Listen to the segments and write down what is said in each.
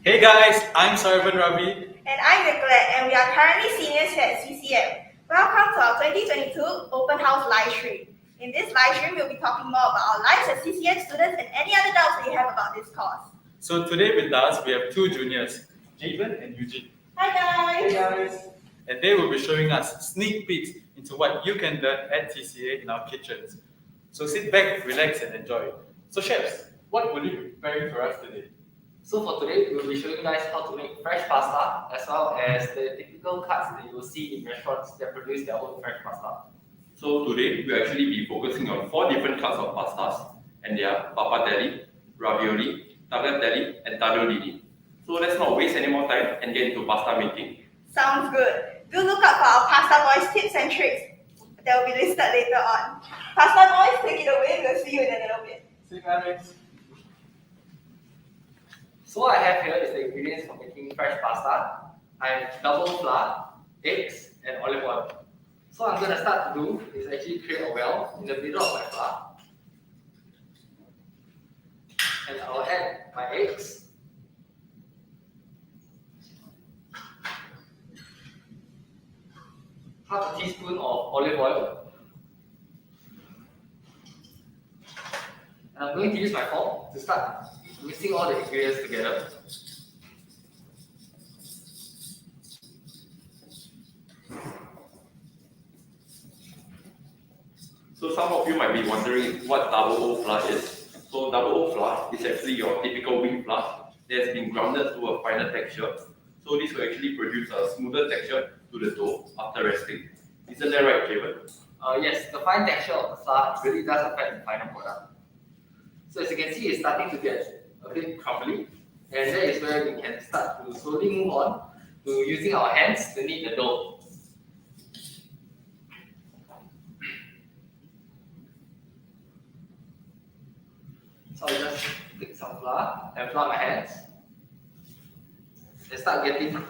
Hey guys, I'm Sarvan Ravi. And I'm Nicolette, and we are currently seniors here at CCM. Welcome to our 2022 Open House live stream. In this live stream, we'll be talking more about our lives as CCM students and any other doubts that you have about this course. So today with us, we have two juniors, Javen and Eugene. Hi guys! Hey guys! And they will be showing us sneak peeks into what you can learn at TCA in our kitchens. So sit back, relax and enjoy. So chefs, what will you be preparing for us today? So for today, we'll be showing you guys how to make fresh pasta as well as the typical cuts that you will see in restaurants that produce their own fresh pasta. So today, we'll actually be focusing on 4 different cuts of pastas, and they are papatelli, ravioli, tagliatelle, and tagliolini. So let's not waste any more time and get into pasta making. Sounds good. Do look out for our Pasta Boys tips and tricks that will be listed later on. Pasta Boys, take it away. We'll see you in a little bit. See you guys. So what I have here is the ingredients for making fresh pasta. I have double flour, eggs, and olive oil. So what I'm going to start to do is actually create a well in the middle of my flour. And I'll add my eggs. Half a teaspoon of olive oil. And I'm going to use my fork to start mixing all the ingredients together. So some of you might be wondering what double O flour is. So double O flour is actually your typical wheat flour that has been grounded to a finer texture. So this will actually produce a smoother texture to the dough after resting. Isn't that right, Javen? Yes, the fine texture of the flour really does affect the final product. So as you can see, it's starting to get a bit crumbly, and that is where we can start to slowly move on to using our hands to knead the dough. So I just take some flour and flour my hands and start getting to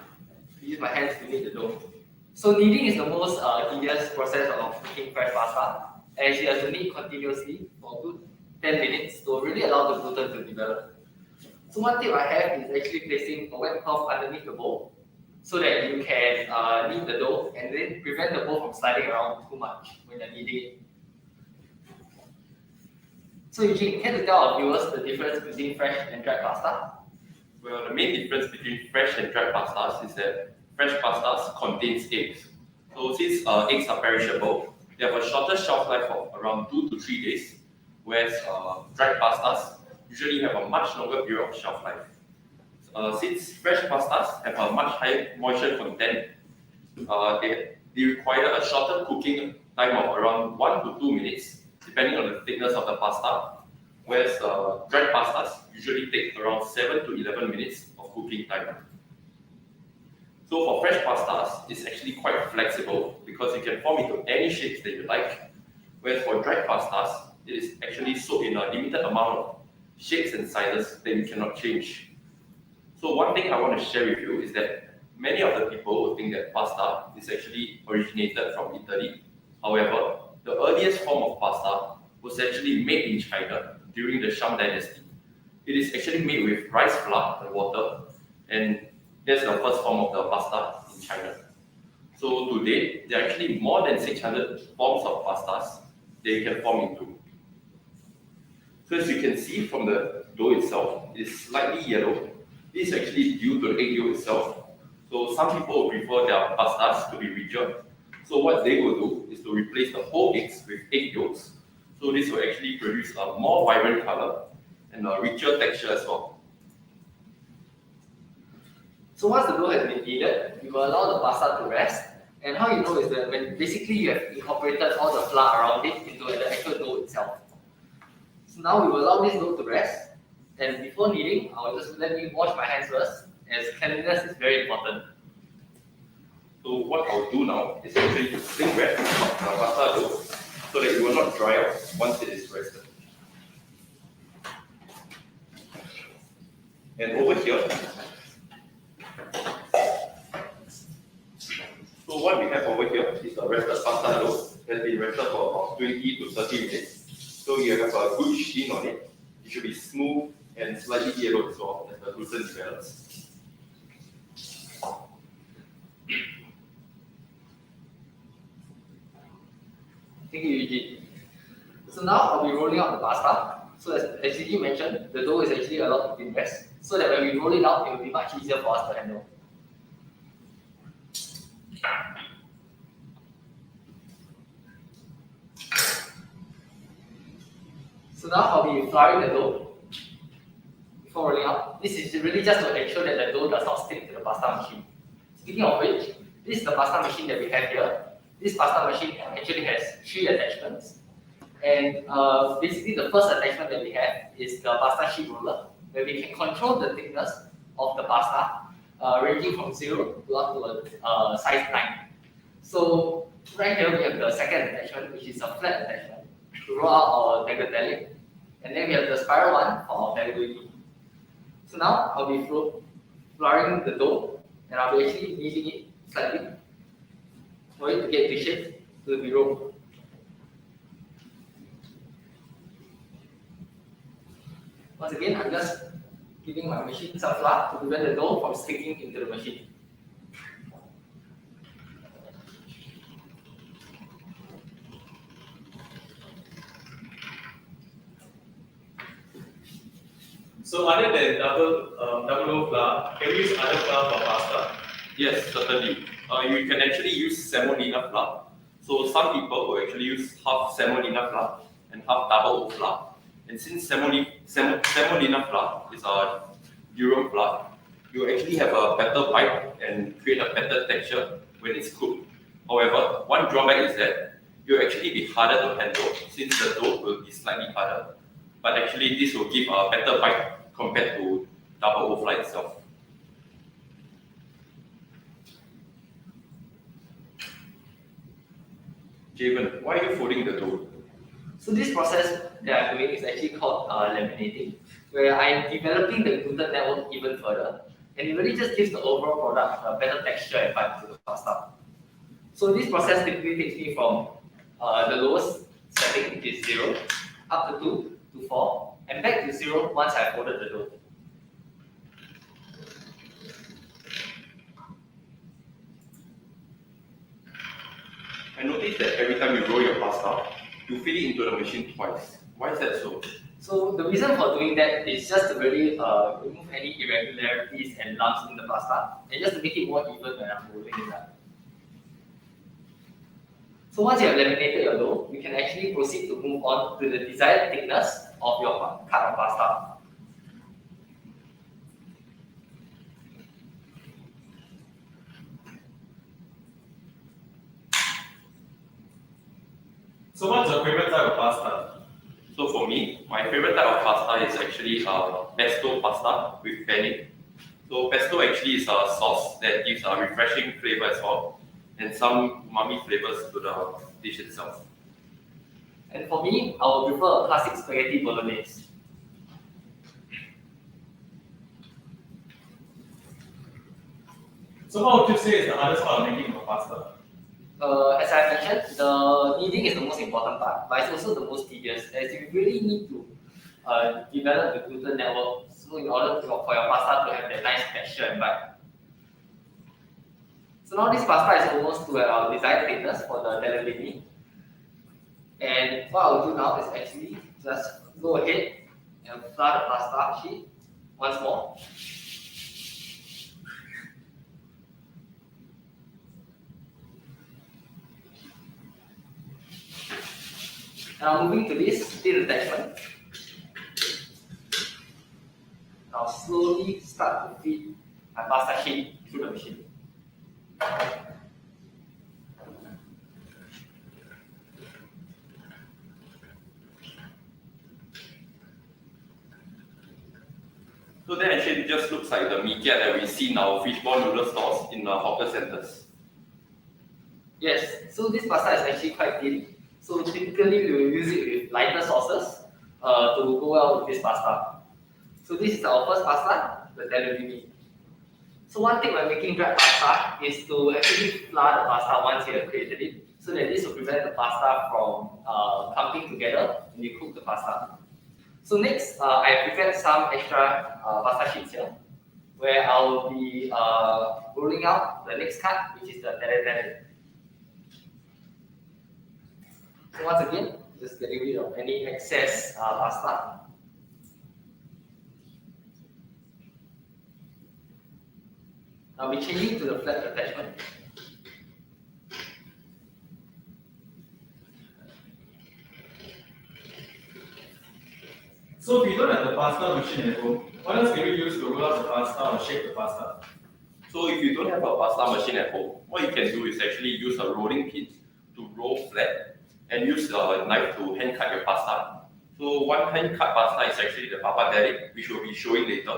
use my hands to knead the dough. So kneading is the most tedious process of making fresh pasta, as you have to knead continuously for a good 10 minutes to really allow the gluten to develop. So one tip I have is actually placing a wet cloth underneath the bowl so that you can knead the dough and then prevent the bowl from sliding around too much when you're kneading it. So Eugene, can you tell our viewers the difference between fresh and dried pasta? Well, the main difference between fresh and dried pastas is that fresh pastas contains eggs. So since eggs are perishable, they have a shorter shelf life of around 2 to 3 days, whereas dried pastas usually have a much longer period of shelf life. Since fresh pastas have a much higher moisture content, they require a shorter cooking time of around 1 to 2 minutes, depending on the thickness of the pasta, whereas dried pastas usually take around 7 to 11 minutes of cooking time. So for fresh pastas, it's actually quite flexible because you can form into any shapes that you like, whereas for dried pastas, it is actually soaked in a limited amount of shapes and sizes that you cannot change. So one thing I want to share with you is that many of the people will think that pasta is actually originated from Italy. However, the earliest form of pasta was actually made in China during the Shang dynasty. It is actually made with rice flour and water, and that's the first form of the pasta in China. So today, there are actually more than 600 forms of pastas that you can form into. So as you can see from the dough itself, it's slightly yellow. This is actually due to the egg yolk itself. So some people will prefer their pastas to be richer. So what they will do is to replace the whole eggs with egg yolks. So this will actually produce a more vibrant color and a richer texture as well. So once the dough has been kneaded, you will allow the pasta to rest. And how you know is that when basically you have incorporated all the flour around it into the actual dough itself. So now we will allow this dough to rest. And before kneading, I'll just let me wash my hands first, as cleanliness is very important. So what I'll do now is actually to sling wrap the pasta dough so that it will not dry out once it is rested. And over here, so what we have over here is a rested pasta dough that has been rested for about 20 to 30 minutes. So you have a good sheen on it. It should be smooth and slightly yellow as well as the gluten develops. Thank you, Eugene. So now I'll be rolling out the pasta. So as Eugene mentioned, the dough is actually allowed to compress, so that when we roll it out, it will be much easier for us to handle. So now I'll be flouring the dough before rolling out. This is really just to ensure that the dough does not stick to the pasta machine. Speaking of which, this is the pasta machine that we have here. This pasta machine actually has 3 attachments. And basically the first attachment that we have is the pasta sheet roller, where we can control the thickness of the pasta, ranging from 0 to up to a size 9. So right here we have the second attachment, which is a flat attachment to roll out our tagliatelle. And then we have the spiral one for our ravioli. So now I'll be flouring the dough, and I'll be actually kneading it slightly for it to get the shape to be rolled. Once again, I'm just giving my machine some flour to prevent the dough from sticking into the machine. So other than double O flour, can we use other flour for pasta? Yes, certainly. You can actually use semolina flour. So some people will actually use half semolina flour and half double O flour. And since semolina flour is a durum flour, you actually have a better bite and create a better texture when it's cooked. However, one drawback is that you'll actually be harder to handle since the dough will be slightly harder. But actually, this will give a better bite compared to double O flour itself. Javen, why are you folding the dough? So this process that I'm doing is actually called laminating, where I'm developing the gluten network even further, and it really just gives the overall product a better texture and bite to the pasta. So this process typically takes me from the lowest setting, which is 0, up to 2 to 4, and back to 0 once I've folded the dough. I noticed that every time you roll your pasta, you feed it into the machine twice. Why is that so? So the reason for doing that is just to really remove any irregularities and lumps in the pasta, and just to make it more even when I'm rolling it up. So once you have laminated your dough, you can actually proceed to move on to the desired thickness of your cut of pasta. So what's your favorite type of pasta? So for me, my favorite type of pasta is actually pesto pasta with penne. So pesto actually is a sauce that gives a refreshing flavor as well, and some umami flavors to the dish itself. And for me, I would prefer a classic spaghetti bolognese. So what would you say is the hardest part of making a pasta? As I mentioned, the kneading is the most important part, but it's also the most tedious, as you really need to develop the gluten network so in order for your pasta to have that nice texture and bite. So now this pasta is almost to our desired thickness for the tagliatelle. And what I'll do now is actually just go ahead and flour the pasta sheet once more. Now moving to this thin attachment. Now slowly start to feed my pasta sheet through the machine. So that actually just looks like the mee kia that we see in our fishball noodle stores in the hawker centers. Yes, so this pasta is actually quite thin. So typically we will use it with lighter sauces to go well with this pasta. So this is our first pasta, the tagliatelle. So one thing when making dried pasta is to actually flour the pasta once you have created it, so that this will prevent the pasta from clumping together when you cook the pasta. So next, I prepared some extra pasta sheets here, where I will be rolling out the next cut, which is the tagliatelle. So once again, just getting rid of any excess pasta. Now we're changing to the flat attachment. So if you don't have the pasta machine at home, what else can you use to roll out the pasta or shape the pasta? So if you don't have a pasta machine at home, what you can do is actually use a rolling pin to roll flat and use a knife to hand cut your pasta. So one hand cut pasta is actually the pappardelle, which we'll be showing later.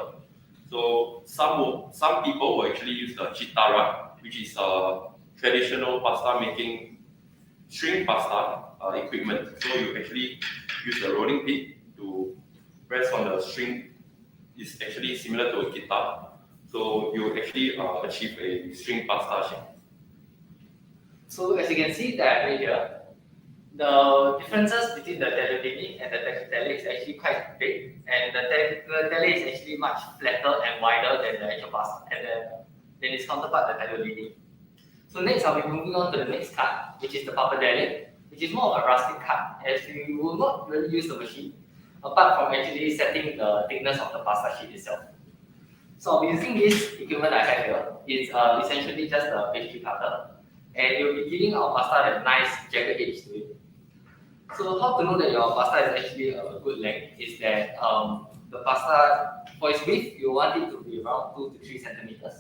So some people will actually use the chitara, which is a traditional pasta making string pasta equipment. So you actually use the rolling pin to press on the string. It's actually similar to a guitar. So you actually achieve a string pasta shape. So as you can see diagram here, the differences between the tagliatelle and the tagliatelle is actually quite big, and the tagliatelle is actually much flatter and wider than the actual pasta, and then its counterpart, the tagliatelle. So next, I'll be moving on to the next cut, which is the pappardelle, which is more of a rustic cut, as we will not really use the machine, apart from actually setting the thickness of the pasta sheet itself. So I'll be using this equipment I have here. It's essentially just a pastry cutter, and you'll be giving our pasta a nice jagged edge to it. So how to know that your pasta is actually a good length is that the pasta, for its width, you want it to be around 2 to 3 centimeters.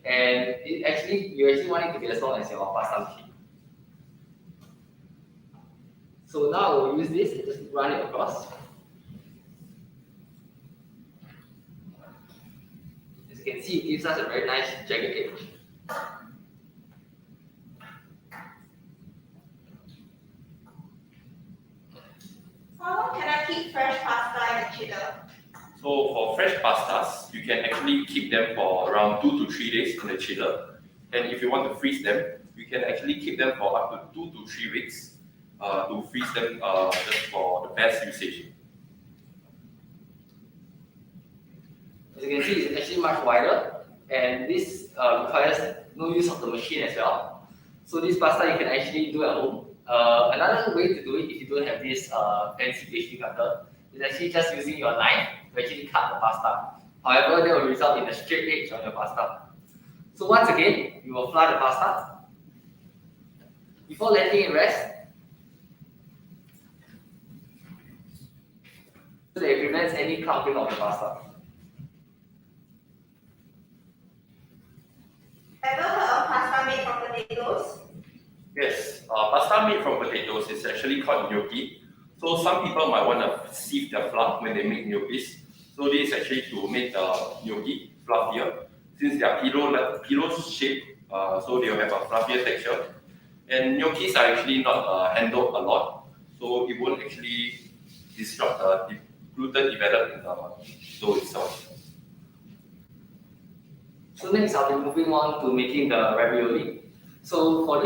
And you actually want it to be as long as your pasta machine. So now we'll use this and just run it across. As you can see, it gives us a very nice jagged edge. How long can I keep fresh pasta in the chiller? So for fresh pastas, you can actually keep them for around 2 to 3 days in the chiller. And if you want to freeze them, you can actually keep them for up to 2 to 3 weeks to freeze them just for the best usage. As you can see, it's actually much wider, and this requires no use of the machine as well. So this pasta you can actually do at home. Another way to do it if you don't have this fancy pastry cutter is actually just using your knife to actually cut the pasta. However, that will result in a straight edge on your pasta. So once again, you will flour the pasta. Before letting it rest, so that it prevents any clumping of the pasta. Ever heard of pasta made from potatoes? Yes, pasta made from potatoes is actually called gnocchi. So some people might want to sieve their flour when they make gnocchis. So this is actually to make the gnocchi fluffier, since they are pillow shaped, so they will have a fluffier texture. And gnocchis are actually not handled a lot, so it won't actually disrupt the gluten developed in the dough itself. So next, I'll be moving on to making the ravioli. So for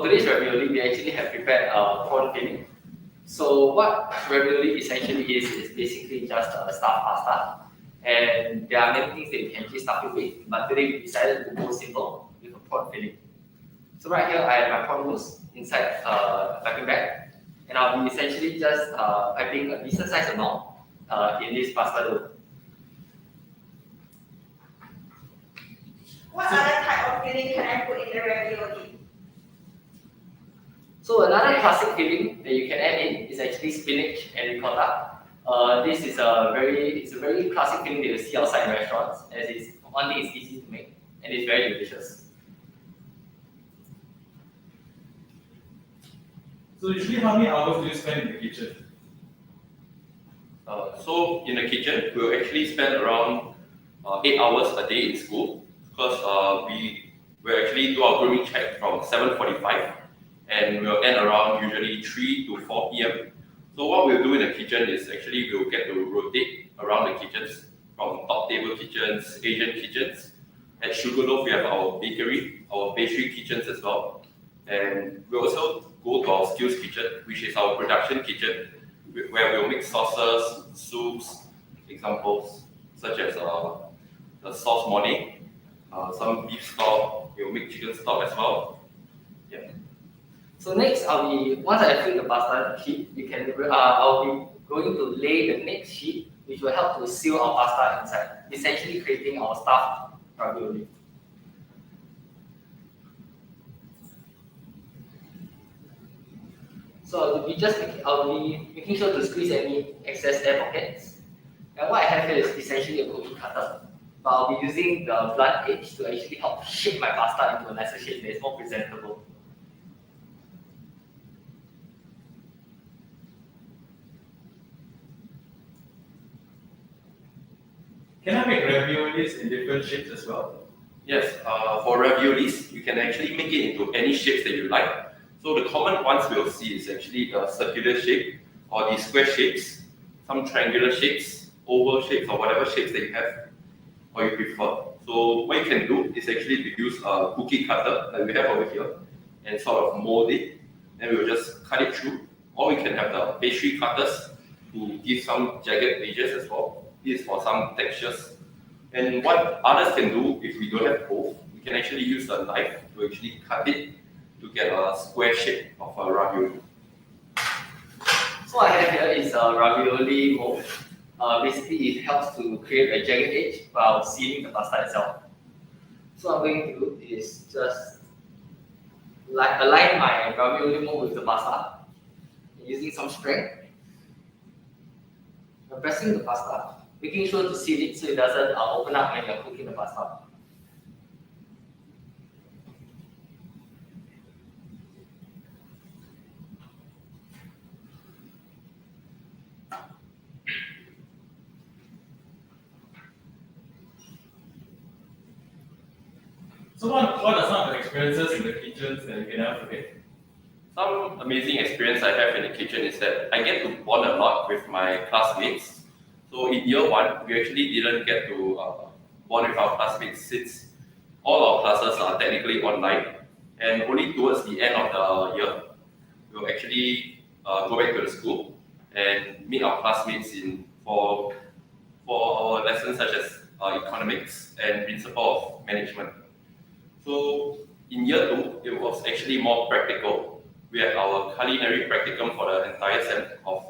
today's ravioli, we actually have prepared a prawn filling. So what ravioli essentially is basically just a stuffed pasta, and there are many things that you can actually stuff it with. But today we decided to go simple with a prawn filling. So right here, I have my prawn mousse inside a piping bag, and I'll be essentially just piping a decent size amount in this pasta dough. What other type of filling can I put in the ravioli? So another classic filling that you can add in is actually spinach and ricotta. This is a very classic filling that you see outside in restaurants, as it's one thing, it's easy to make and it's very delicious. So usually how many hours do you spend in the kitchen? So in the kitchen, we'll actually spend around 8 hours a day in school, because we will actually do our grooming check from 7:45 and we'll end around usually 3 to 4 p.m. So what we'll do in the kitchen is actually we'll get to rotate around the kitchens, from top table kitchens, Asian kitchens. At Sugarloaf, we have our bakery, our pastry kitchens as well. And we'll also go to our skills kitchen, which is our production kitchen, where we'll make sauces, soups, examples such as the sauce morning, some beef stock, we'll make chicken stock as well. Yeah. So next, once I fill the pasta sheet, I'll be going to lay the next sheet, which will help to seal our pasta inside, essentially creating our stuffed ravioli. So I'll be making sure to squeeze any excess air pockets. And what I have here is essentially a cookie cutter. But I'll be using the blunt edge to actually help shape my pasta into a nicer shape that is more presentable. Can I make raviolis in different shapes as well? Yes, for raviolis, you can actually make it into any shapes that you like. So the common ones we'll see is actually the circular shape or the square shapes, some triangular shapes, oval shapes, or whatever shapes that you have or you prefer. So what you can do is actually to use a cookie cutter like we have over here and sort of mold it. Then we'll just cut it through. Or we can have the pastry cutters to give some jagged edges as well. This is for some textures. And what others can do if we don't have both, we can actually use a knife to actually cut it to get a square shape of a ravioli. So what I have here is a ravioli mold. Basically, it helps to create a jagged edge while sealing the pasta itself. So what I'm going to do is just align my ravioli mold with the pasta using some strength. I'm pressing the pasta, making sure to seal it so it doesn't open up when you're cooking the pasta. So what are some of the experiences in the kitchens that you can never forget? Some amazing experience I have in the kitchen is that I get to bond a lot with my classmates. So in year one, we actually didn't get to bond with our classmates since all our classes are technically online, and only towards the end of the year, we'll actually go back to the school and meet our classmates for our lessons such as economics and principle of management. So in year two, it was actually more practical. We had our culinary practicum for the entire sem of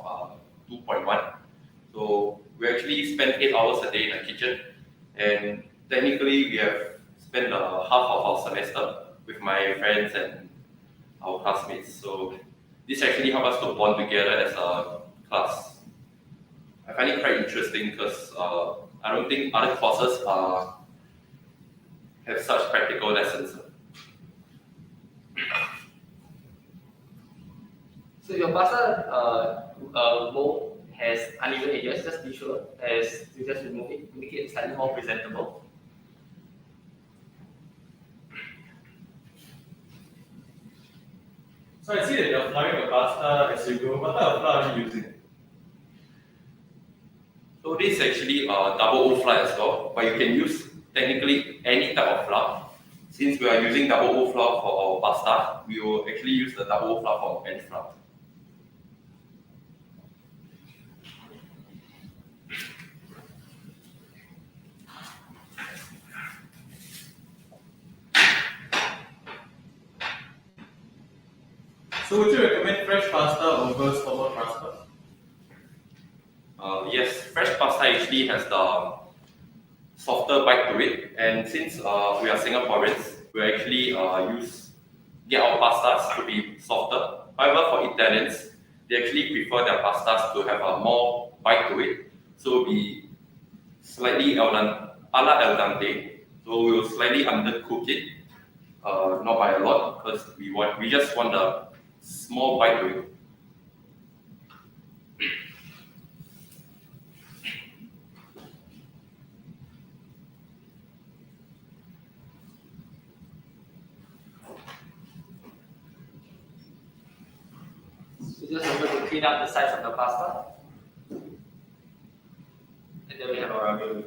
2.1. So we actually spent 8 hours a day in the kitchen, and technically we have spent half of our semester with my friends and our classmates. So this actually helped us to bond together as a class. I find it quite interesting because I don't think other courses have such practical lessons. So your pasta mold has uneven edges, just be sure as you just remove it to make it slightly more presentable. So I see that you're flouring the pasta as you go. What type of flour are you using? So this is actually a double O flour as well, but you can use technically any type of flour. Since we are using double O flour for our pasta, we will actually use the double O flour for bench flour. So would you recommend fresh pasta over store-bought pasta? Yes, fresh pasta actually has the softer bite to it, and since we are Singaporeans, we actually get our pastas to be softer. However, for Italians, they actually prefer their pastas to have a more bite to it, so it'll be slightly a la dente. So we will slightly undercook it, not by a lot, because we just want a small bite to it. So just remember to clean up the sides of the pasta. And then we have our ravioli.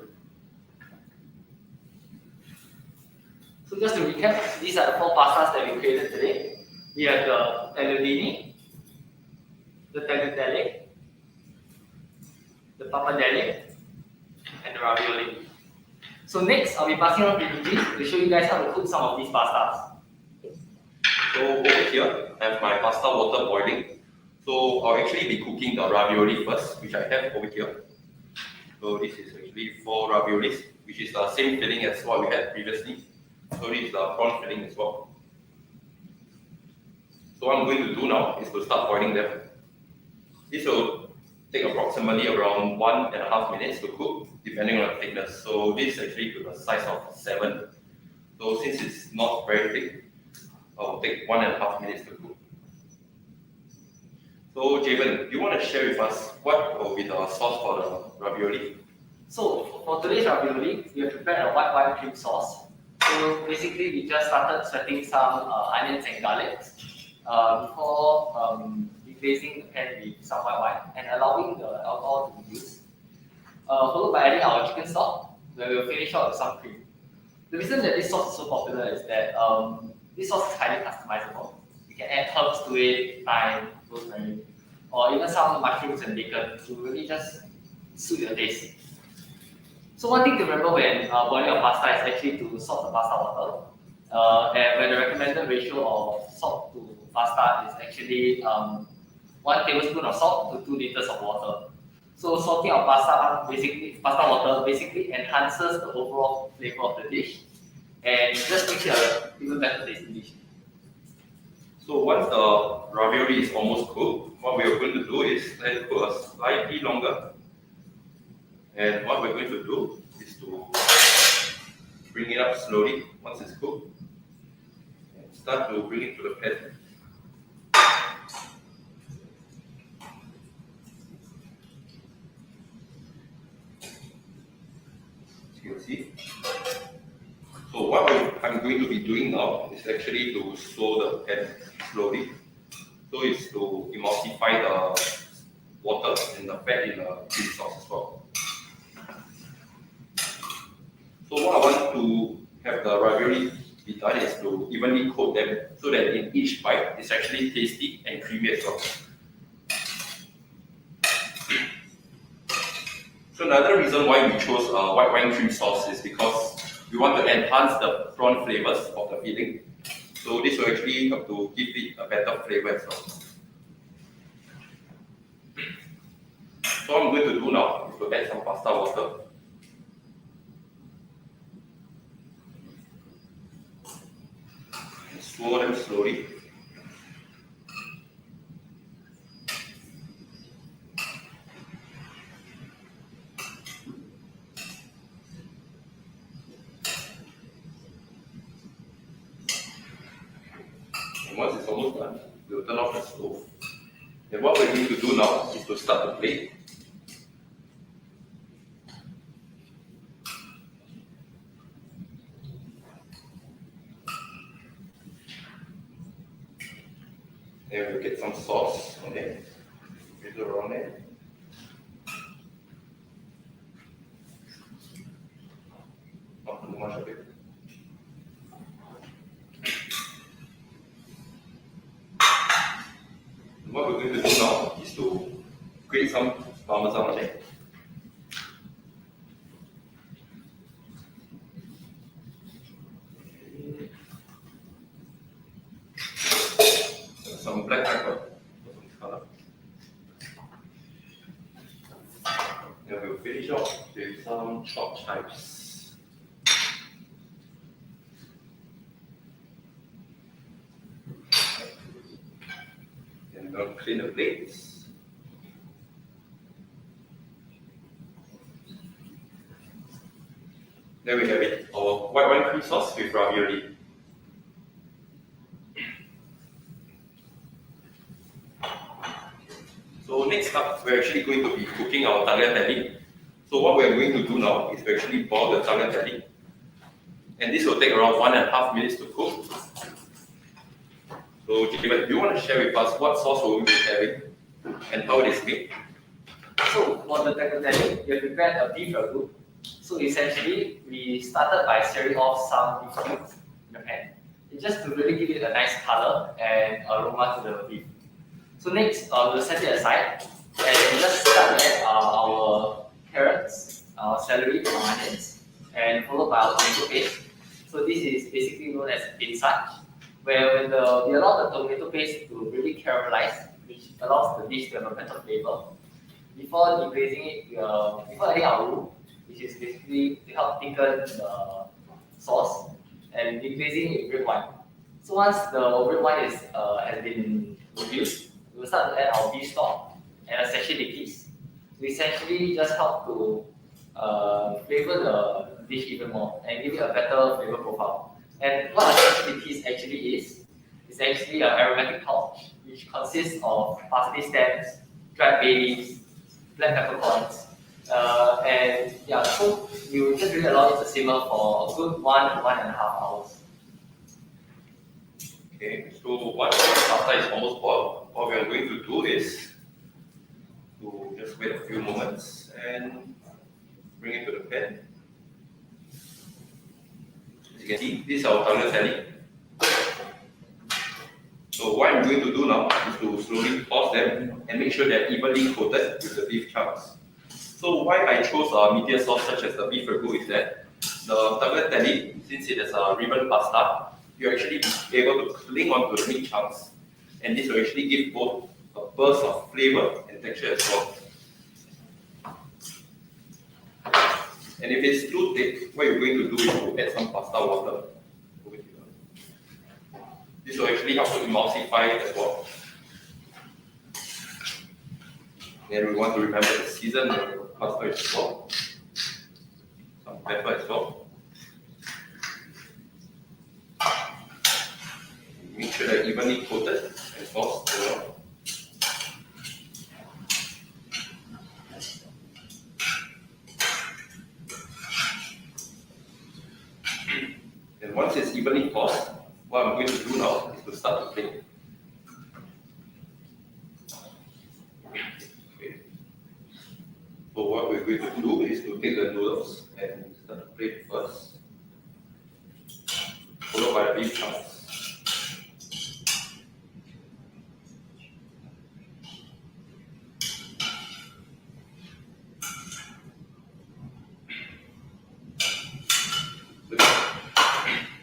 So just to recap, these are the 4 pastas that we created today. We have the tagliatelle, the tagliatelle, the pappardelle, and the ravioli. So next, I'll be passing on to Gigi to show you guys how to cook some of these pastas. So over here, I have my pasta water boiling. So I'll actually be cooking the ravioli first, which I have over here. So this is actually 4 raviolis, which is the same filling as what we had previously. So this is the prawn filling as well. So what I'm going to do now is to start boiling them. This will take approximately around 1.5 minutes to cook, depending on the thickness. So this is actually to the size of 7. So since it's not very thick, I'll take 1.5 minutes to cook. So Javen, do you want to share with us what will be the sauce for the ravioli? So for today's ravioli, we have prepared a white wine cream sauce. So basically, we just started sweating some onions and garlic before replacing the pan with some white wine and allowing the alcohol to be used. Followed by adding our chicken stock, where we'll finish off with some cream. The reason that this sauce is so popular is that this sauce is highly customizable. You can add herbs to it, thyme, rosemary, or even some mushrooms and bacon to really just suit your taste. So one thing to remember when boiling your pasta is actually to salt the pasta water. And when the recommended ratio of salt to pasta is actually 1 tablespoon of salt to 2 liters of water. So salting our pasta water basically enhances the overall flavor of the dish and just makes it an even better tasting dish. So once the ravioli is almost cooked, what we are going to do is let it cook slightly longer. And what we're going to do is to bring it up slowly once it's cooked and start to bring it to the pan. As you can see. So what I'm going to be doing now is actually to slow the pan slowly. So it's to emulsify the water and the fat in the cream sauce as well. So what I want to have the ravioli be done is to evenly coat them so that in each bite it's actually tasty and creamy as well. So another reason why we chose white wine cream sauce is because we want to enhance the prawn flavors of the filling. So this will actually help to give it a better flavor as well. So what I'm going to do now is to add some pasta water. And swirl them slowly. And once it's almost done, we'll turn off the stove. And what we're going to do now is to start the plate. Then we'll get some sauce on it, drizzle around it. Not too much of it. And what we're going to do now is to grate some parmesan on it. Some black pepper for some color. Then we'll finish off with some chopped chives. And we'll clean the plates. There we have it, our white wine cream sauce with ravioli. So next up, we're actually going to be cooking our tagliatelle. So what we're going to do now is to actually boil the tagliatelle. And this will take around 1.5 minutes to cook. So Javen, do you want to share with us what sauce will we be having and how it is made? So for the tagliatelle, we have prepared a beef ragu. So essentially, we started by searing off some beef cubes in the pan. It's just to really give it a nice color and aroma to the beef. So next, we'll set it aside and we'll just start with our carrots, our celery, our onions, and followed by our tomato paste. So this is basically known as pinsach. where we allow the tomato paste to really caramelize, which allows the dish to have a better flavor. Before deglazing it, before adding our roux, which is basically to help thicken the sauce, and deglazing it with red wine. So once the red wine has been reduced, we will start to add our beef stock and essentially the cheese. So essentially just help to flavor the dish even more and give it a better flavor profile. And what essentially the cheese actually is actually an aromatic pulp, which consists of parsley stems, dried bay leaves, black peppercorns, and yeah, so we will just really allow it to simmer for a good 1.5 hours. Okay, so once the pasta is almost boiled, what we are going to do is to just wait a few moments and bring it to the pan. As you can see, this is our tagliatelle. So what I'm going to do now is to slowly toss them and make sure they're evenly coated with the beef chunks. So why I chose a meatier sauce such as the beef ragu is that the tagliatelle, since it is a ribbon pasta, you actually be able to cling onto the meat chunks, and this will actually give both a burst of flavor and texture as well. And if it's too thick, what you're going to do is to add some pasta water over here. This will actually help to emulsify it as well. Then we want to remember to season the pasta as well. Some pepper as well. Make sure they're evenly coated and sauced as well. And once it's evenly tossed, what I'm going to do now is to start to plate. Okay. So what we're going to do is to take the noodles and start to plate first, followed by the beef chunks.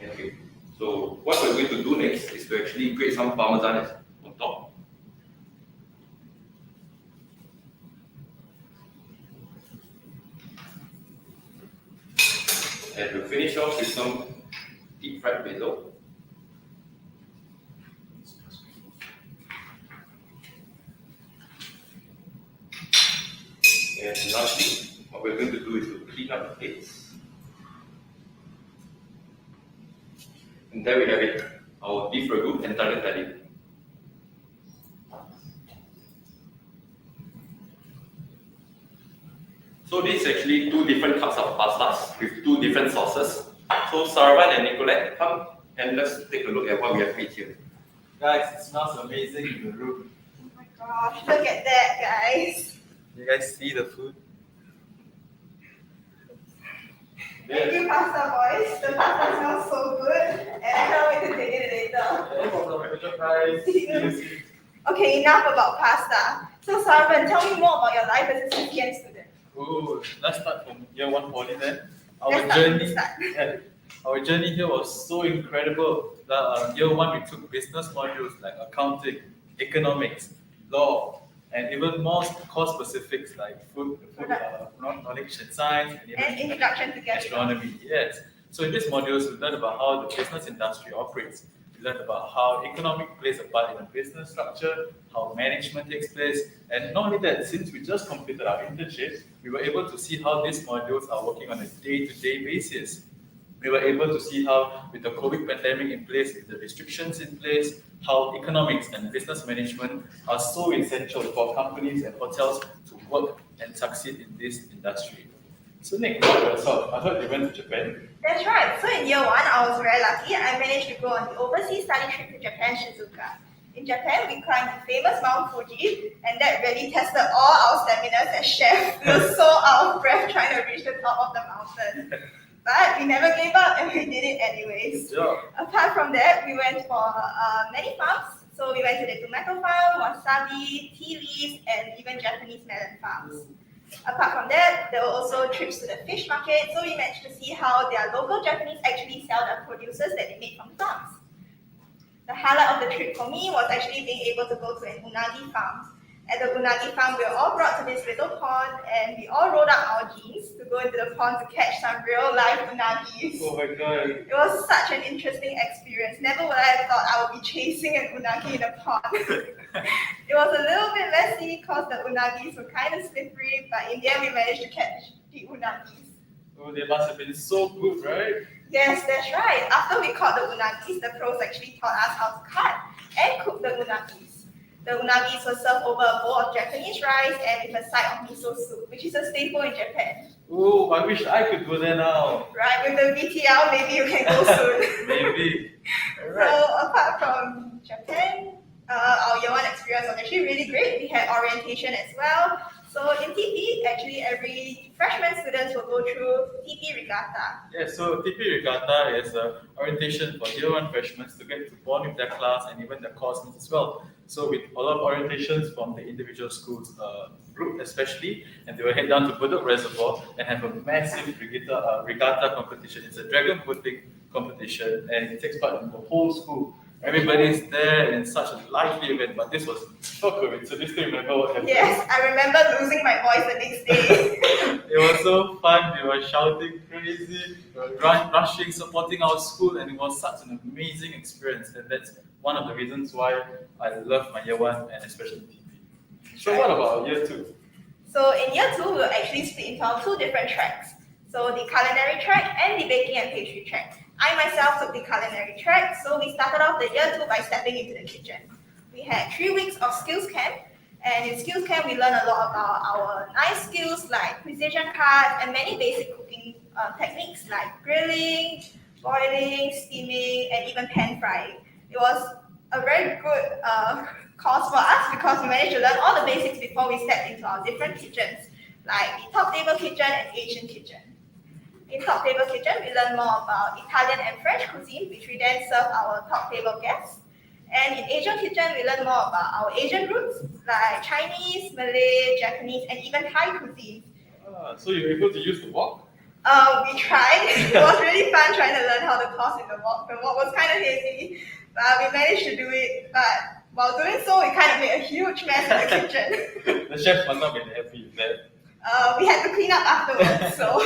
Okay. So what we're going to do next is to actually grate some parmesan on top. And we'll finish off with some deep fried basil. And lastly, what we're going to do is to clean up the plates. And there we have it, our beef ragu and tagliatelle. So this is actually two different cups of pastas with two different sauces. So Sarvan and Nicolette, come and let's take a look at what we have made here. Guys, it smells amazing in the room. Oh my gosh, look at that, guys. You guys see the food? Thank you, pasta boys. The pasta smells so good, and I can't wait to take it later. Okay, enough about pasta. So, Sarvan, tell me more about your life as a CCN student. Ooh, let's start from year one poly then. Our journey here was so incredible. Year one we took business modules like accounting, economics, law, and even more course specifics like food knowledge and science, And introduction to astronomy. Yes. So in these modules, we learned about how the business industry operates. We learned about how economic plays a part in a business structure, how management takes place, and not only that, since we just completed our internship, we were able to see how these modules are working on a day-to-day basis. We were able to see how, with the COVID pandemic in place, with the restrictions in place, how economics and business management are so essential for companies and hotels to work and succeed in this industry. So Nick, what about yourself? I heard you went to Japan. That's right. So in year one, I was very lucky. I managed to go on the overseas study trip to Japan, Shizuoka. In Japan, we climbed the famous Mount Fuji, and that really tested all our stamina as chefs. We were so out of breath trying to reach the top of the mountain. But we never gave up and we did it anyways. Good job. Apart from that, we went for many farms. So we went to the tomato farm, wasabi, tea leaves, and even Japanese melon farms. Apart from that, there were also trips to the fish market. So we managed to see how their local Japanese actually sell their produces that they made from farms. The highlight of the trip for me was actually being able to go to an unagi farm. At the unagi farm, we were all brought to this little pond and we all rolled up our jeans to go into the pond to catch some real life unagis. Oh my god. It was such an interesting experience. Never would I have thought I would be chasing an unagi in a pond. It was a little bit messy because the unagis were kind of slippery, but in the end we managed to catch the unagis. Oh, they must have been so good, right? Yes, that's right. After we caught the unagis, the pros actually taught us how to cut and cook the unagis. The unagis were served over a bowl of Japanese rice and with a side of miso soup, which is a staple in Japan. Oh, I wish I could go there now. Right, with the VTL, maybe you can go soon. Maybe. So Alright. apart from Japan, our year one experience was actually really great. We had orientation as well. So in TP, actually every freshman students will go through TP Regatta. Yeah, so TP Regatta is an orientation for year one freshmen to get to bond with their class and even their course mates as well. So with a lot of orientations from the individual schools group especially, and they will head down to Bedok Reservoir and have a massive regatta competition. It's a dragon boating competition and it takes part in the whole school. Everybody's there in such a lively event, but this was so COVID, so do you still remember what happened? Yes, I remember losing my voice the next day. It was so fun, we were shouting crazy, we were rushing, supporting our school, and it was such an amazing experience, and that's one of the reasons why I love my year one and especially TP. So what about year two? So in year two, we were actually split into our two different tracks. So the culinary track and the baking and pastry track. I myself took the culinary track, so we started off the year two by stepping into the kitchen. We had 3 weeks of skills camp, and in skills camp we learned a lot about our nice skills like precision cuts and many basic cooking techniques like grilling, boiling, steaming, and even pan frying. It was a very good course for us because we managed to learn all the basics before we stepped into our different kitchens, like the top table kitchen and Asian kitchen. In top table kitchen, we learn more about Italian and French cuisine, which we then serve our top table guests. And in Asian kitchen, we learn more about our Asian roots, like Chinese, Malay, Japanese, and even Thai cuisine. So you were able to use the wok? We tried. It was really fun trying to learn how to toss in the wok. The wok was kind of heavy, but we managed to do it. But while doing so, we kind of made a huge mess in the kitchen. The chef must not be happy with that. We had to clean up afterwards, so.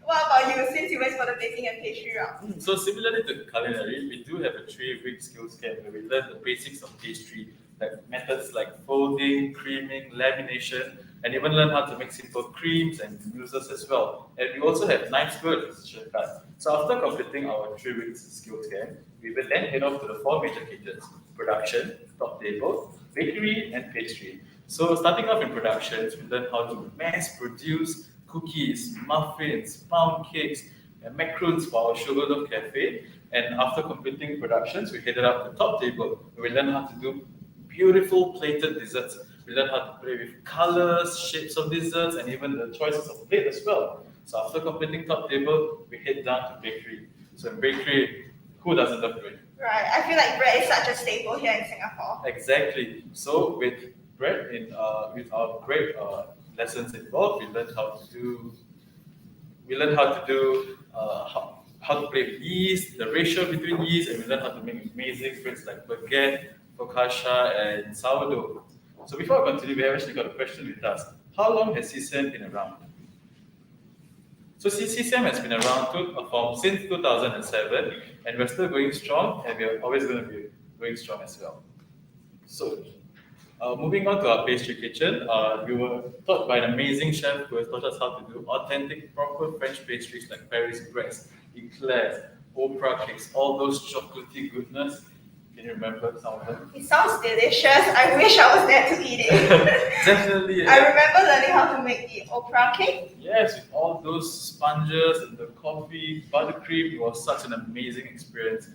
What about you, since you went for the baking and pastry route? So similarly to culinary, we do have a 3-week skills camp where we learn the basics of pastry, like methods like folding, creaming, lamination, and even learn how to make simple creams and muses as well. And we also have knife skill and precision cut. So after completing our 3 weeks skills camp, we will then head off to the 4 major kitchens: production, top table, bakery, and pastry. So starting off in productions, we learn how to mass produce cookies, muffins, pound cakes, and macaroons for our Sugarloaf Cafe. And after completing productions, we headed up to the top table, where we learn how to do beautiful plated desserts. We learn how to play with colors, shapes of desserts, and even the choices of plate as well. So after completing top table, we head down to bakery. So in bakery, who doesn't love bread? Right, I feel like bread is such a staple here in Singapore. Exactly. So with bread, with our great lessons involved, we learned how to do how to play with yeast, the ratio between yeast, and we learned how to make amazing breads like baguette, focaccia, and sourdough. So before I continue, we have actually got a question with us. How long has CCM been around? So CCM has been around since 2007, and we're still going strong, and we're always going to be going strong as well. So moving on to our pastry kitchen, we were taught by an amazing chef who has taught us how to do authentic, proper French pastries like Paris Bresse, eclairs, opera cakes, all those chocolatey goodness. Can you remember some of them? It sounds delicious. I wish I was there to eat it. Definitely. I remember learning how to make the opera cake. Yes, with all those sponges and the coffee, buttercream, it was such an amazing experience.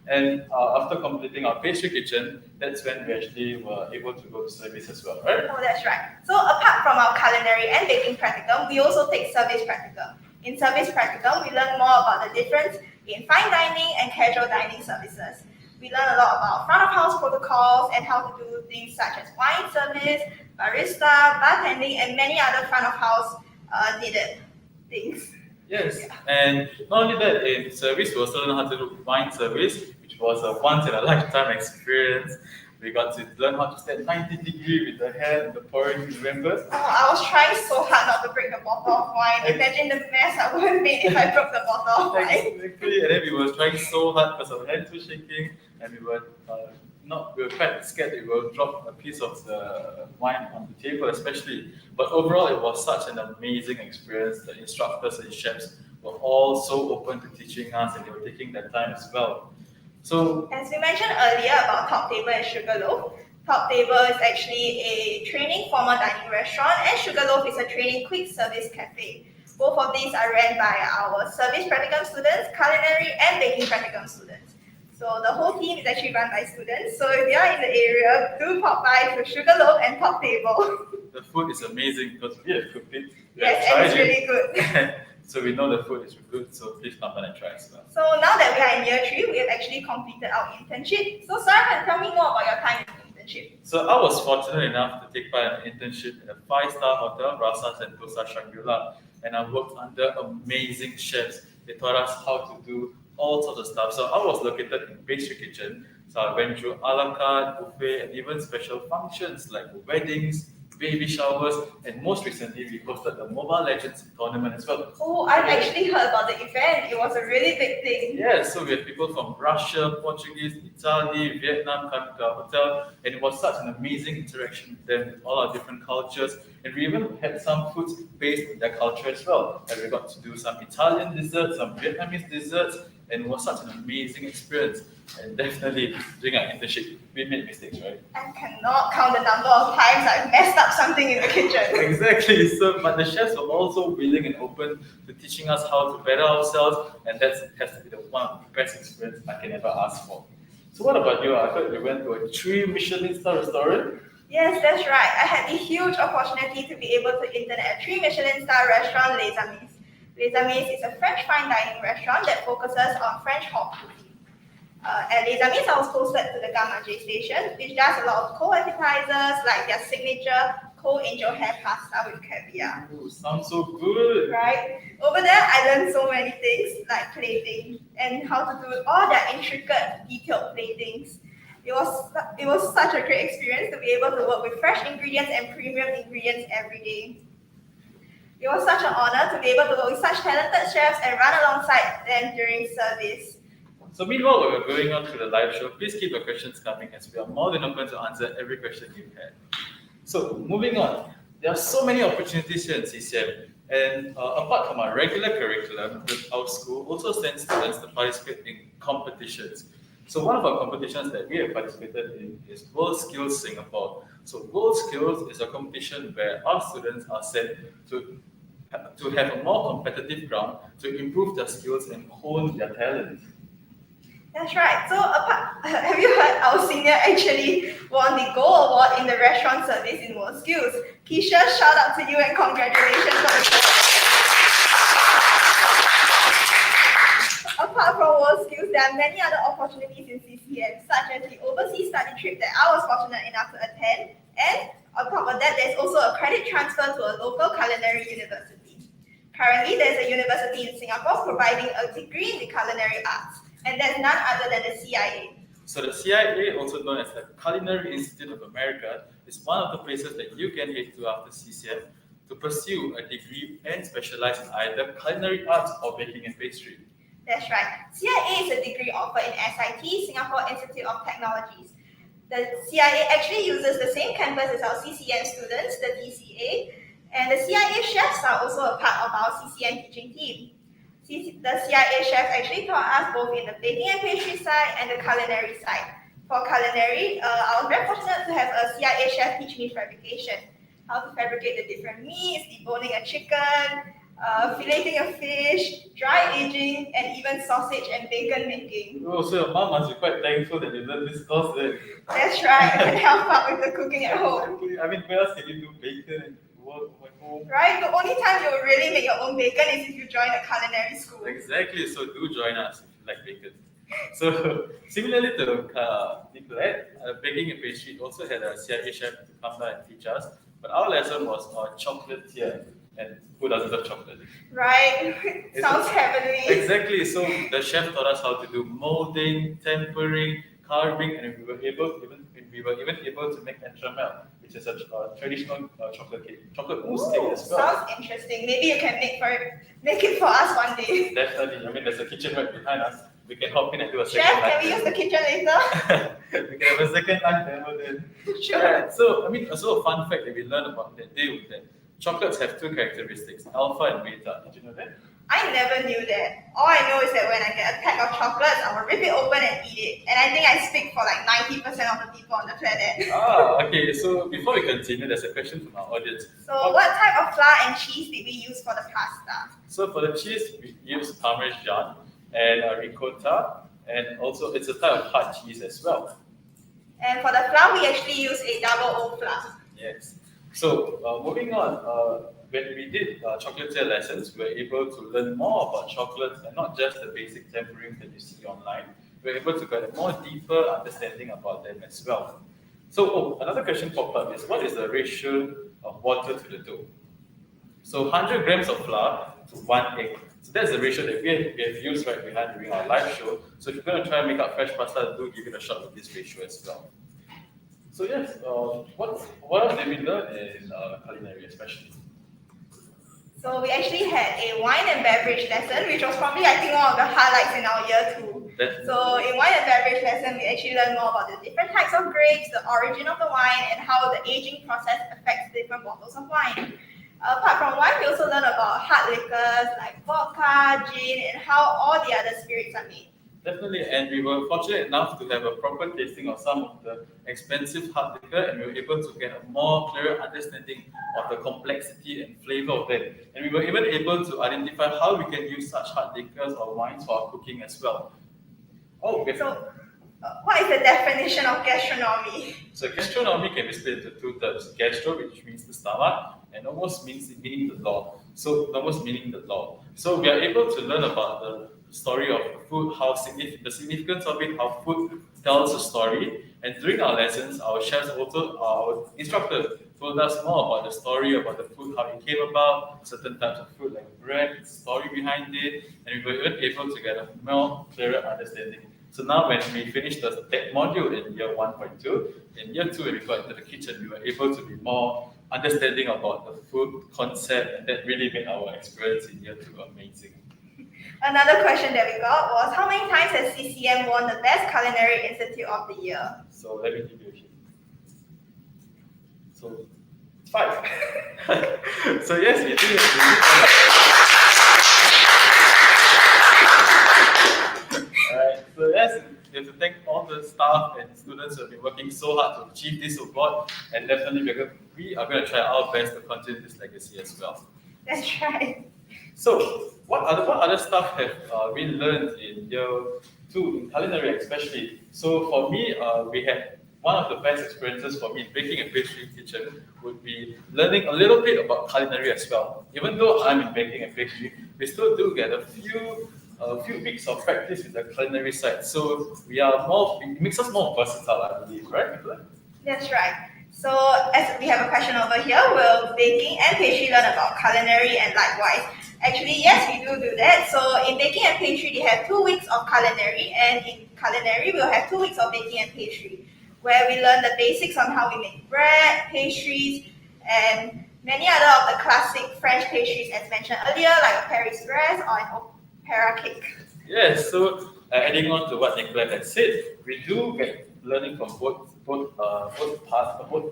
And after completing our pastry kitchen, that's when we actually were able to go to service as well, right? Oh, that's right. So apart from our culinary and baking practicum, we also take service practicum. In service practicum, we learn more about the difference in fine dining and casual dining services. We learn a lot about front of house protocols and how to do things such as wine service, barista, bartending, and many other front of house needed things. Yes, and not only that, in service, we also learn how to do wine service, which was a once in a lifetime experience. We got to learn how to stand 90-degree with the hand and the pouring, remember? Oh, I was trying so hard not to break the bottle of wine. Imagine the mess I would have made if I broke the bottle of wine. Exactly, and then we were trying so hard because our hands were shaking, and we were quite scared that we will drop a piece of the wine on the table, especially. But overall, it was such an amazing experience. The instructors and chefs were all so open to teaching us, and they were taking their time as well. So, as we mentioned earlier about Top Table and Sugarloaf, Top Table is actually a training formal dining restaurant, and Sugarloaf is a training quick service cafe. Both of these are run by our service practicum students, culinary and baking practicum students. So the whole team is actually run by students. So if you are in the area, do pop by to Sugarloaf and Top Table. The food is amazing because we have cooked it. Yes, and it's really good. So we know the food is good, so please come down and try as well. So now that we are in year 3, we have actually completed our internship. So Sarah, tell me more about your time in internship. So I was fortunate enough to take part in an internship at a 5-star hotel, Rasa Sentosa Shangri-La, and I worked under amazing chefs. They taught us how to do all sorts of stuff. So I was located in pastry kitchen, so I went through a la carte, buffet, and even special functions like weddings, baby showers, and most recently we hosted the Mobile Legends tournament as well. Oh, I've actually heard about the event. It was a really big thing. Yeah, so we had people from Russia, Portuguese, Italy, Vietnam come to our hotel, and it was such an amazing interaction with them, with all our different cultures, and we even had some foods based on their culture as well. And we got to do some Italian desserts, some Vietnamese desserts, and it was such an amazing experience. And definitely during our internship, we made mistakes, right? I cannot count the number of times I've messed up something in the kitchen. Exactly. So, but the chefs were also willing and open to teaching us how to better ourselves, and that has to be one of the best experiences I can ever ask for. So, what about you? I heard you went to a 3 Michelin star restaurant. Yes, that's right. I had the huge opportunity to be able to intern at a 3 Michelin star restaurant, Les Amis. Les Amis is a French fine dining restaurant that focuses on French hot cuisine. At Les Amis, I was posted to the Gamma J station, which does a lot of cold appetizers like their signature cold angel hair pasta with caviar. Ooh, sounds so good. Right? Over there, I learned so many things like plating and how to do all their intricate, detailed platings. It was such a great experience to be able to work with fresh ingredients and premium ingredients every day. It was such an honor to be able to work with such talented chefs and run alongside them during service. So meanwhile, while we're going on to the live show, please keep your questions coming as we are more than open to answer every question you had. So moving on, there are so many opportunities here in CCM, and apart from our regular curriculum, our school also sends students to participate in competitions. So one of our competitions that we have participated in is World Skills Singapore. So World Skills is a competition where our students are sent to have a more competitive ground to improve their skills and hone their talents. That's right. So have you heard our senior actually won the Gold Award in the restaurant service in World Skills? Keisha, shout out to you and congratulations on the gold. Apart from World Skills, there are many other opportunities in CCM, such as the overseas study trip that I was fortunate enough to attend, and on top of that, there's also a credit transfer to a local culinary university. Currently, there's a university in Singapore providing a degree in the culinary arts, and that's none other than the CIA. So the CIA, also known as the Culinary Institute of America, is one of the places that you can head to after CCM to pursue a degree and specialize in either culinary arts or baking and pastry. That's right. CIA is a degree offered in SIT, Singapore Institute of Technologies. The CIA actually uses the same campus as our CCM students, the DCA, and the CIA chefs are also a part of our CCM teaching team. The CIA chefs actually taught us both in the baking and pastry side and the culinary side. For culinary, I was very fortunate to have a CIA chef teach me fabrication. How to fabricate the different meats, deboning a chicken, filleting a fish, dry aging, and even sausage and bacon making. Oh, so your mom must be quite thankful that you learned this course then. That's right, I can help out with the cooking at home. Exactly. I mean, where else can you do bacon and work at home? Right? The only time you'll really make your own bacon is if you join a culinary school. Exactly, so do join us if you like bacon. So, similarly to Nicolette, baking and pastry also had a CIA chef to come down and teach us, but our lesson was chocolate tier. And who doesn't love chocolate? Right? Sounds heavenly. Exactly. So the chef taught us how to do molding, tempering, carving, and we were even able to make entrecôte, which is a traditional chocolate cake, chocolate mousse cake as well. Sounds interesting. Maybe you can make it for us one day. Definitely. I mean, there's a kitchen right behind us. We can hop in and do a Chef, second lunch. can we use the kitchen later? We can have a second lunch demo then. Sure. Yeah, so, I mean, also a fun fact that we learned about that day was that chocolates have two characteristics, alpha and beta. Did you know that? I never knew that. All I know is that when I get a pack of chocolates, I will rip it open and eat it. And I think I speak for like 90% of the people on the planet. Okay. So before we continue, there's a question from our audience. So what type of flour and cheese did we use for the pasta? So for the cheese, we use Parmesan and ricotta, and also it's a type of hard cheese as well. And for the flour, we actually use a double O flour. Yes. So moving on, when we did chocolatier lessons, we were able to learn more about chocolates and not just the basic tempering that you see online. We were able to get a more deeper understanding about them as well. So another question popped up is, what is the ratio of water to the dough? So 100 grams of flour to 1 egg. So that's the ratio that we have used right behind during our live show. So if you're going to try and make up fresh pasta, do give it a shot with this ratio as well. So yes, what else did we learn in culinary especially? So we actually had a wine and beverage lesson, which was probably, I think, one of the highlights in our year 2. Definitely. So in wine and beverage lesson, we actually learned more about the different types of grapes, the origin of the wine, and how the aging process affects different bottles of wine. Apart from wine, we also learned about hard liquors like vodka, gin, and how all the other spirits are made. Definitely, and we were fortunate enough to have a proper tasting of some of the expensive hard liquor, and we were able to get a more clearer understanding of the complexity and flavor of them. And we were even able to identify how we can use such hard liquors or wines for our cooking as well. So, what is the definition of gastronomy? So gastronomy can be split into two terms: gastro, which means the stomach, and nomos meaning the law. So nomos meaning the law. So we are able to learn about the story of food, the significance of it, how food tells a story. And during our lessons, our chefs also, our instructors told us more about the story about the food, how it came about, certain types of food like bread, the story behind it, and we were even able to get a more clearer understanding. So now when we finished the tech module in year 1.2, in year 2 when we got into the kitchen, we were able to be more understanding about the food concept, and that really made our experience in year 2 amazing. Another question that we got was, how many times has CCM won the Best Culinary Institute of the Year? So let me give you a hint. So 5. So yes, we do. Alright, so yes, we have to thank all the staff and students who have been working so hard to achieve this award, and definitely we are going to try our best to continue this legacy as well. That's right. So, what other stuff have we learned in year 2 in culinary especially? So for me, we had one of the best experiences for me in baking and pastry kitchen would be learning a little bit about culinary as well. Even though I'm in baking and pastry, we still do get a few weeks of practice with the culinary side. So it makes us more versatile, I believe, right? That's right. So as we have a question over here, will baking and pastry learn about culinary and likewise? Actually, yes, we do that. So in baking and pastry, they have 2 weeks of culinary, and in culinary, we'll have 2 weeks of baking and pastry, where we learn the basics on how we make bread, pastries, and many other of the classic French pastries as mentioned earlier, like a Paris-Brest or an opera cake. Yes, so adding on to what Nicolette had said, we do get learning from both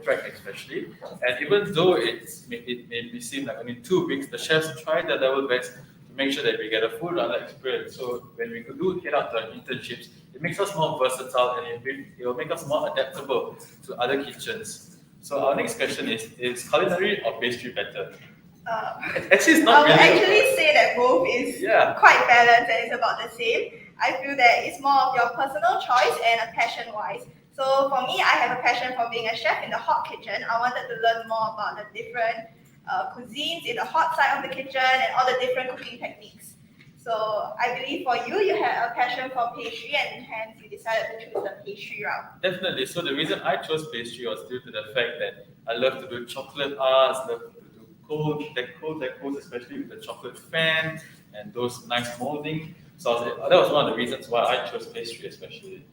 track especially, and even though it may seem like only 2 weeks, the chefs try their level best to make sure that we get a full round experience. So when we do head out to our internships, it makes us more versatile and it will make us more adaptable to other kitchens. So our next question is culinary or pastry better? Actually, it's not I would really actually say that both is quite balanced and it's about the same. I feel that it's more of your personal choice and a passion-wise. So for me, I have a passion for being a chef in the hot kitchen. I wanted to learn more about the different cuisines in the hot side of the kitchen and all the different cooking techniques. So I believe for you, you had a passion for pastry and hence you decided to choose the pastry route. Definitely. So the reason I chose pastry was due to the fact that I love to do chocolate arts, love to do decos, especially with the chocolate fan and those nice molding. So that was one of the reasons why I chose pastry, especially.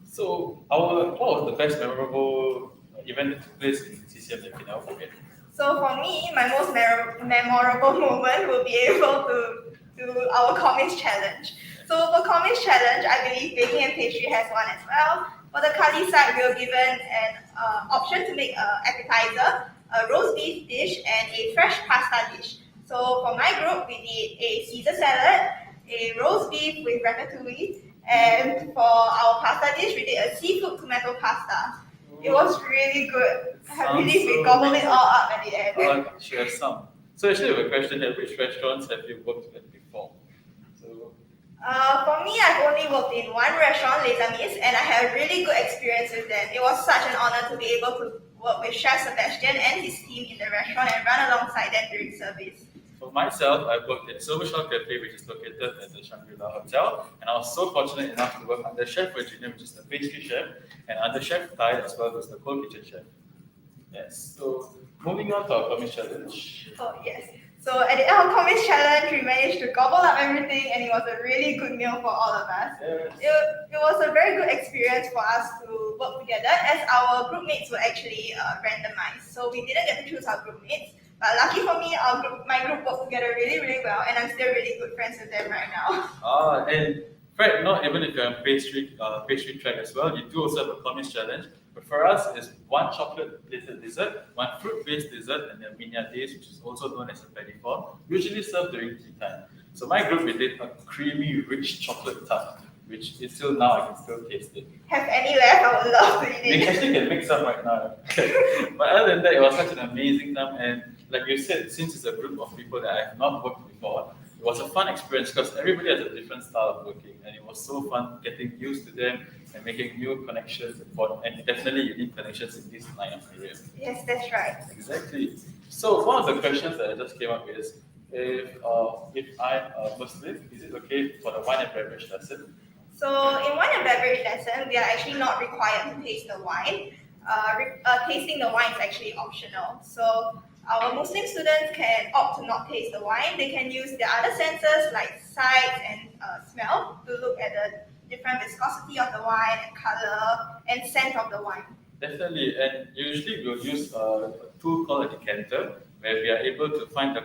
So, what was the best memorable event that took place in CCM that you can never forget? So for me, my most memorable moment will be able to do our comics challenge. So for comics challenge, I believe baking and pastry has one as well. For the curry side, we were given an option to make an appetizer, a roast beef dish, and a fresh pasta dish. So for my group, we did a Caesar salad, a roast beef with ratatouille, and for our pasta dish, we did a seafood tomato pasta. It was really good. I believe we gobbled it all up at the end. Oh, should have some. So actually, I have a question here: which restaurants have you worked with before? So, For me, I've only worked in one restaurant, Les Amis, and I had a really good experience with them. It was such an honor to be able to work with Chef Sebastian and his team in the restaurant and run alongside them during service. for myself, I worked at Silver Shore Cafe, which is located at the Shangri-La Hotel, and I was so fortunate enough to work under Chef Virginia, which is the pastry chef, and under Chef Ty as well as the cold kitchen chef. Yes. So moving on to our comics challenge. Oh, yes. So at the end of comics challenge, we managed to gobble up everything, and it was a really good meal for all of us. Yes. It was a very good experience for us to work together, as our group mates were actually randomized. So we didn't get to choose our group mates, but lucky for me, my group worked together really, really well, and I'm still really good friends with them right now. And Fred, not even if you're on pastry track as well, you do also have a comics challenge. But for us, it's one chocolate-based dessert, one fruit-based dessert, and then mignardes, which is also known as a petit four, usually served during tea time. So my group, we did a creamy, rich chocolate tart, which is still now I can still taste it. Have any left? I would love to eat We it. actually can make some right now. But other than that, it was such an amazing time. And like you said, since it's a group of people that I have not worked before, it was a fun experience because everybody has a different style of working, and it was so fun getting used to them and making new connections. And definitely, you need connections in this line of career. Yes, that's right. Exactly. So one of the questions that I just came up with is, if I'm a Muslim, is it okay for the wine and beverage lesson? So in wine and beverage lesson, we are actually not required to taste the wine. Tasting the wine is actually optional. So our Muslim students can opt to not taste the wine. They can use their other senses like sight and smell to look at the different viscosity of the wine and color and scent of the wine. Definitely, and usually we'll use a tool called a decanter, where we are able to find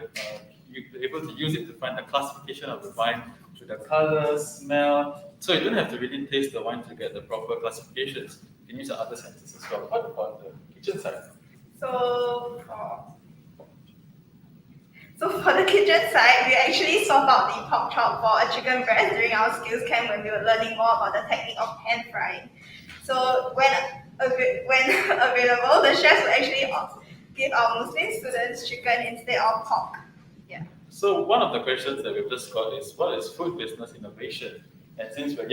you're able to use it to find the classification of the wine through the color, smell. So you don't have to really taste the wine to get the proper classifications. You can use the other senses as well. What about the kitchen side? So for the kitchen side, we actually swap out the pork chop for a chicken breast during our skills camp when we were learning more about the technique of pan frying. So when available, the chefs will actually give our Muslim students chicken instead of pork. Yeah. So one of the questions that we've just got is, what is food business innovation? And since we're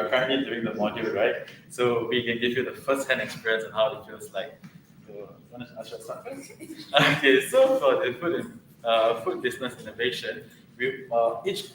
currently doing the module, right? So we can give you the first-hand experience on how it feels like. So, I should start first? Okay, so for the food business innovation, each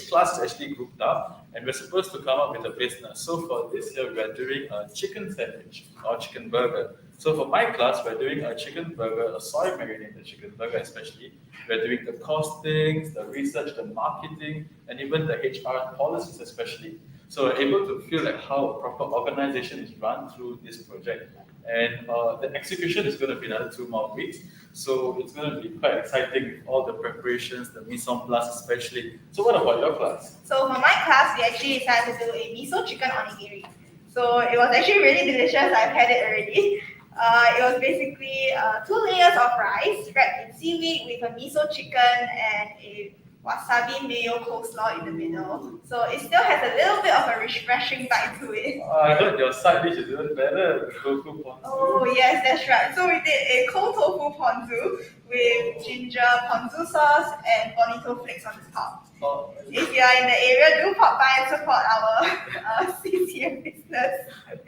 class is actually grouped up, and we're supposed to come up with a business. So for this year, we are doing a chicken sandwich or chicken burger. So for my class, we're doing a chicken burger, a soy marinated chicken burger especially. We're doing the costings, the research, the marketing, and even the HR policies especially. So we're able to feel like how a proper organization is run through this project. And the execution is going to be another 2 more weeks. So it's going to be quite exciting with all the preparations, the mise en place especially. So what about your class? So for my class, we actually decided to do a miso chicken onigiri. So it was actually really delicious. I've had it already. It was basically 2 layers of rice wrapped in seaweed with a miso chicken and a wasabi mayo coleslaw in the middle. So it still has a little bit of a refreshing bite to it. I heard your side dish is even better, the tofu ponzu. Oh yes, that's right. So we did a cold tofu ponzu with ginger ponzu sauce and bonito flakes on the top. Oh, If you are in the area, do pop by and support our CCM business.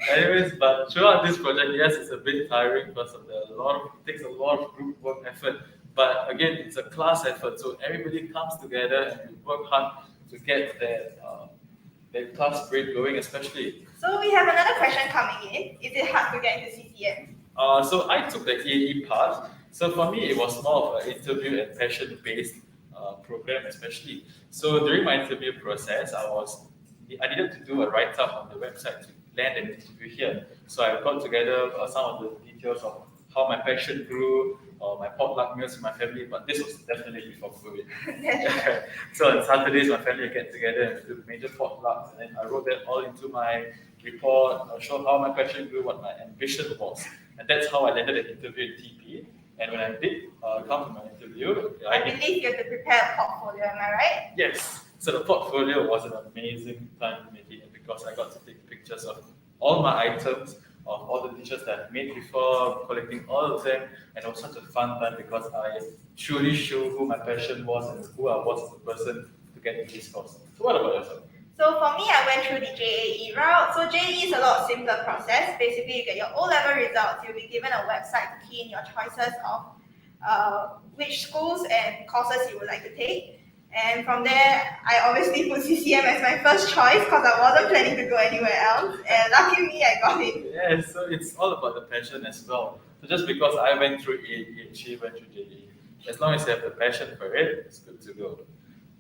anyways, but throughout this project, yes, it's a bit tiring because of it takes a lot of group work effort. But again, it's a class effort, so everybody comes together and we work hard to get that class grade going, especially. So we have another question coming in. Is it hard to get into CCM? So I took the EAE part, So for me, it was more of an interview and passion-based program, especially. So during my interview process, I needed to do a write-up on the website to land an interview here. So I got together some of the details of how my passion grew, or my potluck meals with my family, but this was definitely before COVID. So on Saturdays, my family would get together and we do major potlucks, and then I wrote that all into my report, show how my passion grew, what my ambition was. And that's how I landed an interview in TP. And when I did come to my interview, I believe you have to prepare a portfolio, am I right? Yes. So the portfolio was an amazing time making it because I got to take pictures of all my items, of all the dishes that I've made before, collecting all of them, and it was such a fun time because I truly showed who my passion was and who I was as a person to get into this course. So what about yourself? So for me, I went through the JAE route. So JAE is a lot simpler process. Basically, you get your O-level results. You'll be given a website to key in your choices of which schools and courses you would like to take. And from there, I obviously put CCM as my first choice because I wasn't planning to go anywhere else. And lucky me, I got it. Yeah, so it's all about the passion as well. So just because I went through AE and she went through JAE, as long as you have the passion for it, it's good to go.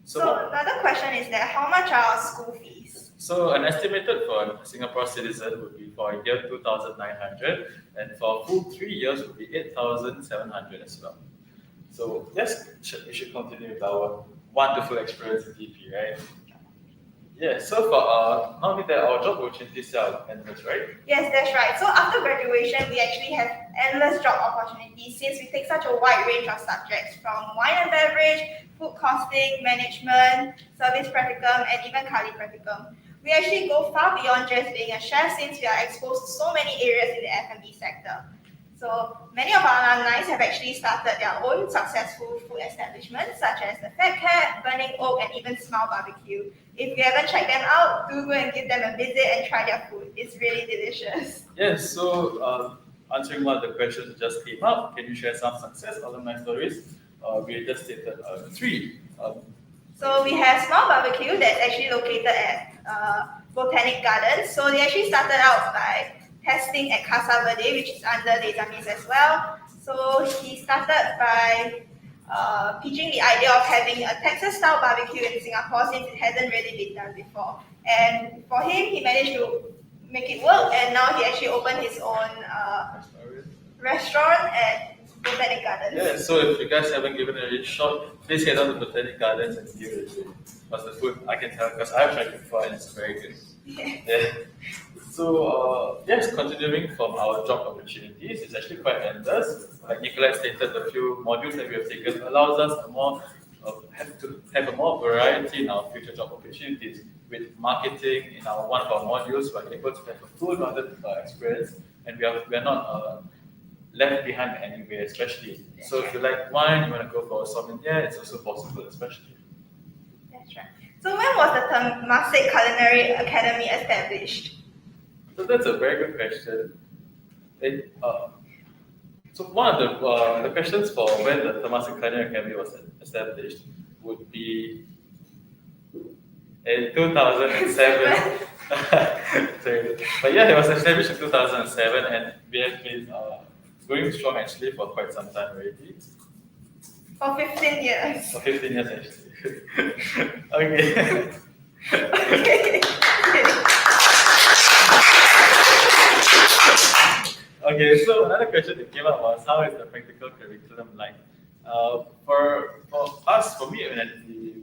So another question is that how much are our school fees? So an estimated for a Singapore citizen would be for a year 2,900, and for a full 3 years would be 8,700 as well. So yes, we should continue with our wonderful experience in DP, right? Yeah, so for not only that, our job opportunities are endless, right? Yes, that's right. So after graduation, we actually have endless job opportunities since we take such a wide range of subjects from wine and beverage, food costing, management, service practicum, and even Kali practicum. We actually go far beyond just being a chef since we are exposed to so many areas in the F&B sector. So many of our alumni have actually started their own successful food establishments such as the Fat Cat, Burning Oak, and even Smile Barbecue. If you haven't checked them out, do go and give them a visit and try their food. It's really delicious. Yes, so answering one of the questions that just came up, can you share some success alumni stories? We just stated 3. So we have Smile Barbecue that's actually located at Botanic Gardens. So they actually started out by testing at Casa Verde, which is under Les Amis as well. So he started by pitching the idea of having a Texas-style barbecue in Singapore since it hasn't really been done before. And for him, he managed to make it work, and now he actually opened his own restaurant at Botanic Gardens. Yeah, so if you guys haven't given it a shot, please head down to Botanic Gardens and give it a try. Because the food, I can tell, because I've tried it before and it's very good. Yeah. So, yes, continuing from our job opportunities, it's actually quite endless. Like Nicolette stated, the few modules that we have taken allows us to have a more variety in our future job opportunities. With marketing in one of our modules, we're able to have a full-rounded experience, and we are not left behind anywhere, especially. So if you like wine, you want to go for a sommelier, it's also possible, especially. That's right. So when was the Temasek Culinary Academy established? So that's a very good question. So one of the questions for when the Temasek Culinary Academy was established would be in 2007. Sorry. But yeah, it was established in 2007, and we have been going strong actually for quite some time already. For 15 years. For 15 years actually. Okay. Okay. Okay, so another question that came up was how is the practical curriculum like? For me,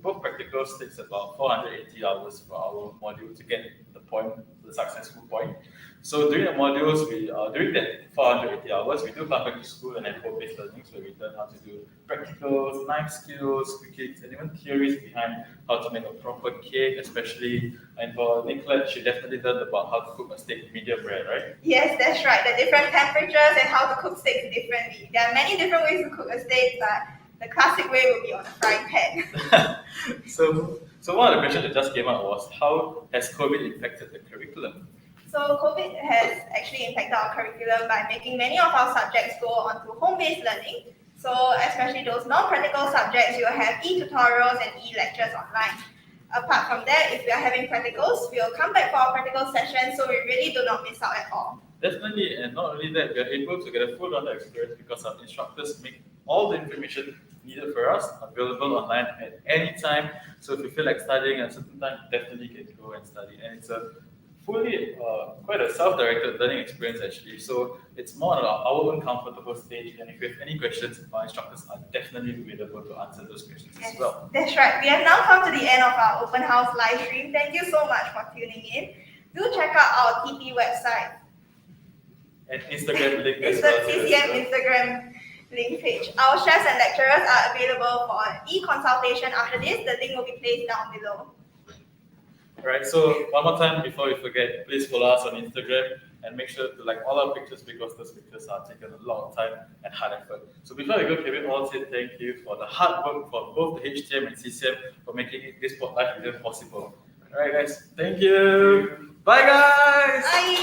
both practicals takes about 480 hours for our module to get the successful point. So during the modules, during that 480 hours, we do come back to school and have home-based learnings where we learn how to do practicals, knife skills, cooking, and even theories behind how to make a proper cake, especially. And for Nicolette, she definitely learned about how to cook a steak medium rare, right? Yes, that's right. The different temperatures and how to cook steaks differently. There are many different ways to cook a steak, but the classic way would be on a frying pan. So one of the questions that just came out was how has COVID impacted the curriculum? So COVID has actually impacted our curriculum by making many of our subjects go onto home-based learning. So especially those non-practical subjects, you'll have e-tutorials and e-lectures online. Apart from that, if we are having practicals, we'll come back for our practical sessions, so we really do not miss out at all. Definitely, and not only that, we are able to get a full rounded experience because our instructors make all the information needed for us available online at any time. So if you feel like studying at a certain time, definitely can go and study. And it's a fully quite a self-directed learning experience actually. So it's more on our own comfortable stage. And if you have any questions, our instructors are definitely available to answer those questions as well. That's right. We have now come to the end of our open house live stream. Thank you so much for tuning in. Do check out our TP website. And Instagram link as It's the well. CCM Instagram link page. Our chefs and lecturers are available for e-consultation after this. The link will be placed down below. Alright, so one more time before we forget, please follow us on Instagram and make sure to like all our pictures because those pictures are taken a lot of time and hard effort. So before we go, Kevin all said thank you for the hard work for both the HTM and CCM for making this live event possible. Alright guys, thank you. Bye guys! Bye!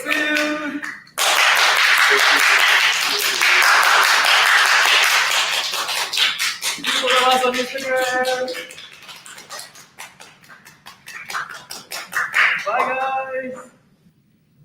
See you! Follow us on Instagram.